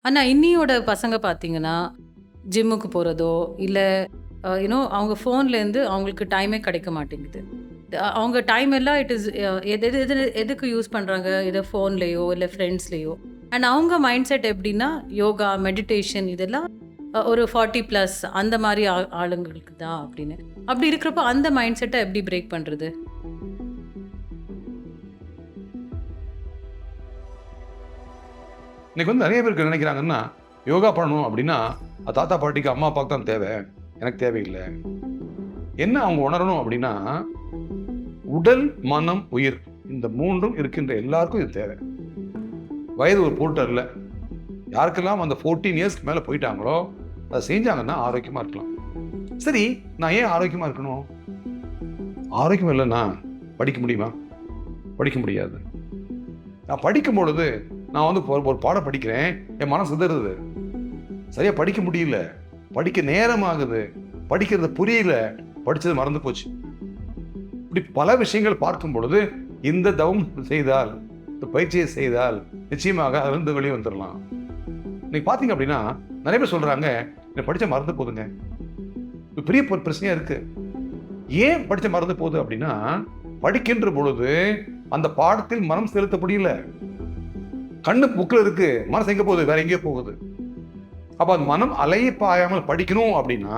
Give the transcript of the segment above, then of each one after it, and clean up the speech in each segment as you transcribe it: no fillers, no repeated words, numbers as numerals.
ஆனால் இன்னியோட பசங்க பார்த்தீங்கன்னா ஜிம்முக்கு போகிறதோ இல்லை அவங்க ஃபோன்லேருந்து அவங்களுக்கு டைமே கிடைக்க மாட்டேங்குது. அவங்க டைம் எல்லாம் இட் இஸ் எது எது எது எதுக்கு யூஸ் பண்ணுறாங்க, இதை ஃபோன்லேயோ இல்லை ஃப்ரெண்ட்ஸ்லேயோ. அண்ட் அவங்க மைண்ட் செட் எப்படின்னா யோகா, மெடிடேஷன் இதெல்லாம் ஒரு 40+ அந்த மாதிரி ஆளுங்களுக்கு தான் அப்படின்னு. அப்படி இருக்கிறப்போ அந்த மைண்ட் செட்டை எப்படி பிரேக் பண்ணுறது? இன்னைக்கு நிறைய பேருக்கு நினைக்கிறாங்கன்னா யோகா பண்ணணும் அப்படின்னா அது தாத்தா பாட்டிக்கு அம்மா அப்பாவுக்கு தான் தேவை, எனக்கு தேவையில்லை. என்ன அவங்க உணரணும் அப்படின்னா உடல், மனம், உயிர் இந்த மூன்றும் இருக்கின்ற எல்லாருக்கும் இது தேவை. வயது ஒரு பொருட்டு இல்லை. யாருக்கெல்லாம் அந்த 14 இயர்ஸ்க்கு மேலே போயிட்டாங்களோ அதை செஞ்சாங்கன்னா ஆரோக்கியமாக இருக்கலாம். சரி, நான் ஏன் ஆரோக்கியமாக இருக்கணும்? ஆரோக்கியம் இல்லைன்னா படிக்க முடியுமா? படிக்க முடியாது. நான் படிக்கும் பொழுது நான் ஒரு பாடம் படிக்கிறேன், என் மனம் சிதறுது, சரியா படிக்க முடியல, படிக்க நேரம் ஆகுது, படிக்கிறது புரியல, படிச்சது மறந்து போச்சு. இப்படி பல விஷயங்கள் பார்க்கும் பொழுது இந்த தவம் செய்தால், இந்த பயிற்சியை செய்தால் நிச்சயமாக அதிலிருந்து வெளியே வந்துடலாம். இன்னைக்கு பார்த்தீங்க அப்படின்னா நிறைய பேர் சொல்றாங்க, எனக்கு படிச்ச மறந்து போகுதுங்க. பெரிய பிரச்சனையா இருக்கு. ஏன் படிச்ச மறந்து போகுது அப்படின்னா படிக்கின்ற பொழுது அந்த பாடத்தில் மனம் செலுத்த முடியல. கண்ணு புக்கில் இருக்கு, மனசு எங்க போகுது? வேற எங்கேயோ போகுது. அப்ப அந்த மனம் அலைய பாயாமல் படிக்கணும் அப்படின்னா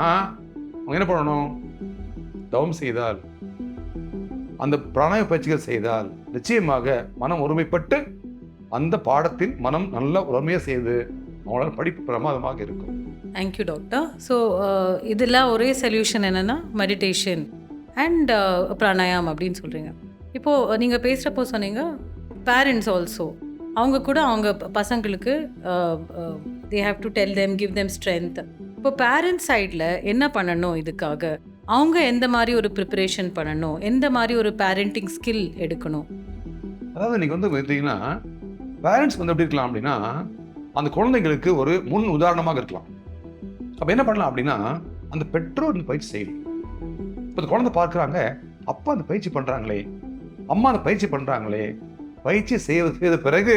அவங்க என்ன பண்ணணும்? தவம் செய்தால், அந்த பிராணாயாம பயிற்சிகள் செய்தால் நிச்சயமாக மனம் ஒருமைப்பட்டு அந்த பாடத்தில் மனம் நல்ல உரிமையா செய்து அவங்களால படிப்பு பிரமாதமாக இருக்கும். Thank you doctor. ஸோ இதெல்லாம் ஒரே சொல்யூஷன் என்னென்னா மெடிடேஷன் அண்ட் பிராணாயாம் அப்படின்னு சொல்கிறீங்க. இப்போது நீங்கள் பேசுகிறப்போ சொன்னீங்க பேரண்ட்ஸ் ஆல்சோ, அவங்க கூட அவங்க பசங்களுக்கு they have to tell them, give them strength. இப்போ பேரண்ட்ஸ் சைடில் என்ன பண்ணணும்? இதுக்காக அவங்க எந்த மாதிரி ஒரு ப்ரிப்பரேஷன் பண்ணணும், எந்த மாதிரி ஒரு பேரண்டிங் ஸ்கில் எடுக்கணும்? அதாவது இன்னைக்கு பார்த்தீங்கன்னா பேரண்ட்ஸ் எப்படி இருக்கலாம் அப்படின்னா அந்த குழந்தைங்களுக்கு ஒரு முன் உதாரணமாக இருக்கலாம். அப்போ என்ன பண்ணலாம் அப்படின்னா அந்த பெற்றோர் இந்த பயிற்சி செய்யணும். இப்போ அந்த குழந்தை பார்க்குறாங்க, அப்பா அந்த பயிற்சி பண்ணுறாங்களே, அம்மா அந்த பயிற்சி பண்ணுறாங்களே, பயிற்சி செய்த பிறகு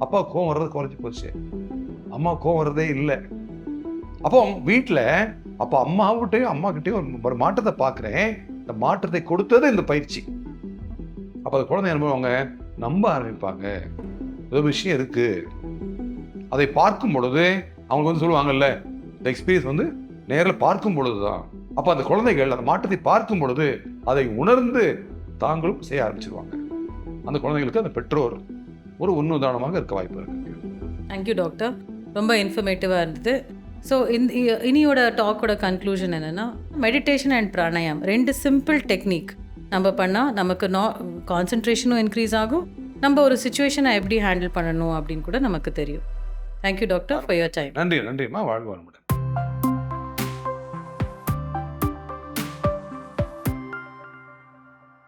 அப்பா கோவம் வர்றது குறைஞ்சி போச்சு, அம்மா கோவம் வர்றதே இல்லை. அப்போ வீட்டில் அப்போ அம்மாவிட்டையும் அம்மா கிட்டையும் ஒரு மாற்றத்தை பார்க்குறேன். இந்த மாற்றத்தை கொடுத்தது இந்த பயிற்சி. அப்போ அந்த குழந்தை என்ன பண்ணுவாங்க? நம்ப ஆரம்பிப்பாங்க, ஒரு விஷயம் இருக்கு. அதை பார்க்கும் பொழுது அவங்க சொல்லுவாங்கல்ல, இந்த எக்ஸ்பீரியன்ஸ் நேரில் பார்க்கும் பொழுது தான். அப்போ அந்த குழந்தைகள் அந்த மாற்றத்தை பார்க்கும் பொழுது அதை உணர்ந்து தாங்களும் செய்ய ஆரம்பிச்சிருவாங்க. அந்த குழந்தைங்களுக்கு அந்த பெற்றோர் ஒரு உதாரணமாக இருக்க வாய்ப்பு இருக்கு. தேங்க்யூ டாக்டர், ரொம்ப இன்ஃபர்மேட்டிவாக இருந்தது. ஸோ இனியோட டாக்கோட கன்க்ளூஷன் என்னென்னா மெடிடேஷன் அண்ட் பிராணாயாம் 2 சிம்பிள் டெக்னிக் நம்ம பண்ணால் நமக்கு கான்சன்ட்ரேஷனும் இன்க்ரீஸ் ஆகும், நம்ம ஒரு சுச்சுவேஷனை எப்படி ஹேண்டில் பண்ணணும் அப்படின்னு கூட நமக்கு தெரியும். Thank you doctor for your time. நன்றிம்மா, வாழ்க வளமுடன்.